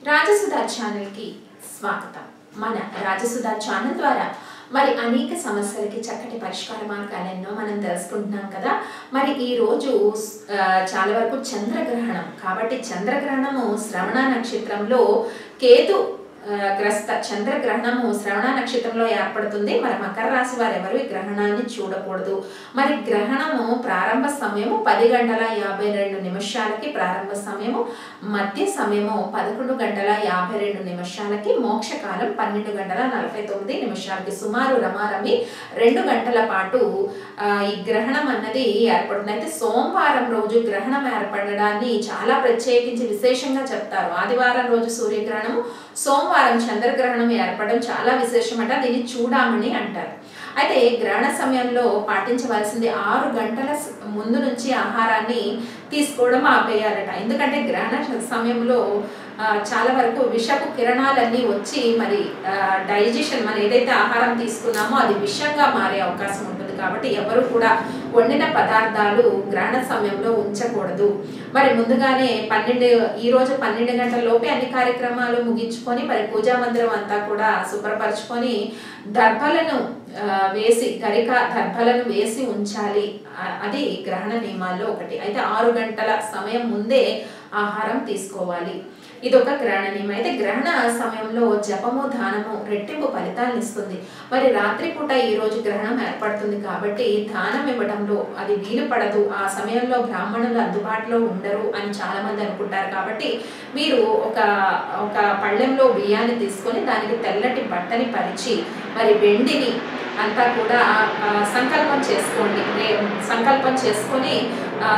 Rajasudha channel కి స్వాగతం। మన రాజసుధా ఛానల్ ద్వారా మరి అనేక సమస్యలకి చక్కటి పరిష్కార మార్గాలను మనం తెలుసుకుంటున్నాం కదా। మరి ఈ రోజు చాలా వరకు చంద్రగ్రహణం కాబట్టి చంద్రగ్రహణము శ్రవణ నక్షత్రంలో కేతు గ్రస్త చంద్రగ్రహణము శ్రవణ నక్షత్రంలో ఏర్పడుతుంది। మరి మకర రాశి వారు ఎవరు ఈ గ్రహణాన్ని చూడకూడదు। మరి గ్రహణము ప్రారంభ సమయము 10:52 ప్రారంభ సమయము, మధ్య సమయము 11:52 మోక్షకాలం 12:49 సుమారు రమారమి 2 గంటల పాటు ఈ గ్రహణం అన్నది ఏర్పడుతుంది। అయితే సోమవారం రోజు గ్రహణం ఏర్పడడాన్ని చాలా ప్రత్యేకించి విశేషంగా చెప్తారు। ఆదివారం రోజు సూర్యగ్రహణము, సోమవారం చంద్రగ్రహణం ఏర్పడడం చాలా విశేషమట, దీన్ని చూడమని అంటారు। అయితే గ్రహణ సమయంలో పాటించవలసింది 6 గంటల ముందు నుంచి ఆహారాన్ని తీసుకోవడం ఆపేయాలట। ఎందుకంటే గ్రహణ సమయంలో చాలా వరకు విషపు కిరణాలన్నీ వచ్చి మరి డైజెషన్ మనం ఏదైతే ఆహారం తీసుకున్నామో అది విషంగా మారే అవకాశం ఉంటుంది। కాబట్టి ఎవరు కూడా వండిన పదార్థాలు గ్రహణ సమయంలో ఉంచకూడదు। మరి ముందుగానే ఈ రోజు 12 గంటల లోపే అన్ని కార్యక్రమాలు ముగించుకొని మరి పూజా మందిరం అంతా కూడా శుభ్రపరచుకొని దర్భలను వేసి దర్భలను వేసి ఉంచాలి, అది గ్రహణ నియమాల్లో ఒకటి। అయితే 6 గంటల సమయం ముందే ఆహారం తీసుకోవాలి, ఇదొక గ్రహణ నియమం। అయితే గ్రహణ సమయంలో జపము దానము రెట్టింపు ఫలితాలను ఇస్తుంది। మరి రాత్రిపూట ఈ రోజు గ్రహణం ఏర్పడుతుంది కాబట్టి దానం ఇవ్వడంలో అది వీలు పడదు, ఆ సమయంలో బ్రాహ్మణులు అందుబాటులో ఉండరు అని చాలా మంది అనుకుంటారు। కాబట్టి మీరు ఒక పళ్ళెంలో బియ్యాన్ని తీసుకొని దానికి తెల్లటి బట్టని పరిచి మరి వెండిని అంతా కూడా సంకల్పం చేసుకోండి। సంకల్పం చేసుకొని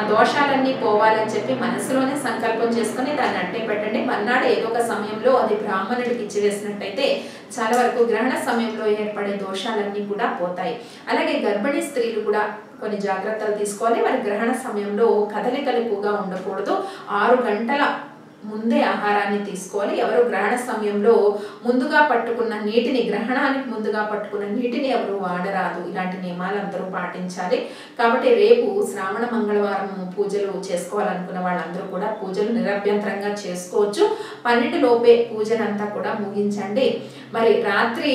దోషాలన్నీ పోవాలని చెప్పి మనసులోనే సంకల్పం చేసుకొని దాన్ని అట్టే పెట్టండి। మర్నాడు ఏదో ఒక సమయంలో అది బ్రాహ్మణుడికి ఇచ్చివేసినట్టయితే చాలా వరకు గ్రహణ సమయంలో ఏర్పడే దోషాలన్నీ కూడా పోతాయి। అలాగే గర్భిణీ స్త్రీలు కూడా కొన్ని జాగ్రత్తలు తీసుకోవాలి। మరి గ్రహణ సమయంలో కదలికలు ఎక్కువగా ఉండకూడదు, 6 గంటల ముందే ఆహారాన్ని తీసుకోవాలి। ఎవరు గ్రహణ సమయంలో ముందుగా పట్టుకున్న నీటిని, గ్రహణానికి ముందుగా పట్టుకున్న నీటిని ఎవరు వాడరాదు, ఇలాంటి నియమాలు అందరూ పాటించాలి। కాబట్టి రేపు శ్రావణ మంగళవారం పూజలు చేసుకోవాలనుకున్న వాళ్ళందరూ కూడా పూజలు నిరభ్యంతరంగా చేసుకోవచ్చు। 12 లోపే పూజనంతా కూడా ముగించండి। మరి రాత్రి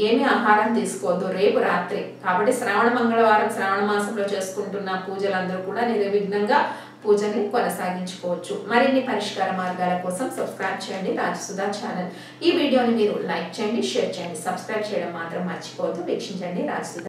ఏమి ఆహారం తీసుకోవద్దు, రేపు రాత్రి కాబట్టి శ్రావణ మంగళవారం శ్రావణ మాసంలో చేసుకుంటున్న పూజలందరూ కూడా నిర్విఘ్నంగా పూజని కొనసాగించుకోవచ్చు। మరిన్ని పరిష్కార మార్గాల కోసం సబ్స్క్రైబ్ చేయండి రాజసుధా ఛానల్। ఈ వీడియోని మీరు లైక్ చేయండి, షేర్ చేయండి, సబ్స్క్రైబ్ చేయడం మాత్రం మర్చిపోవద్దు। వీక్షించండి రాజసుధా।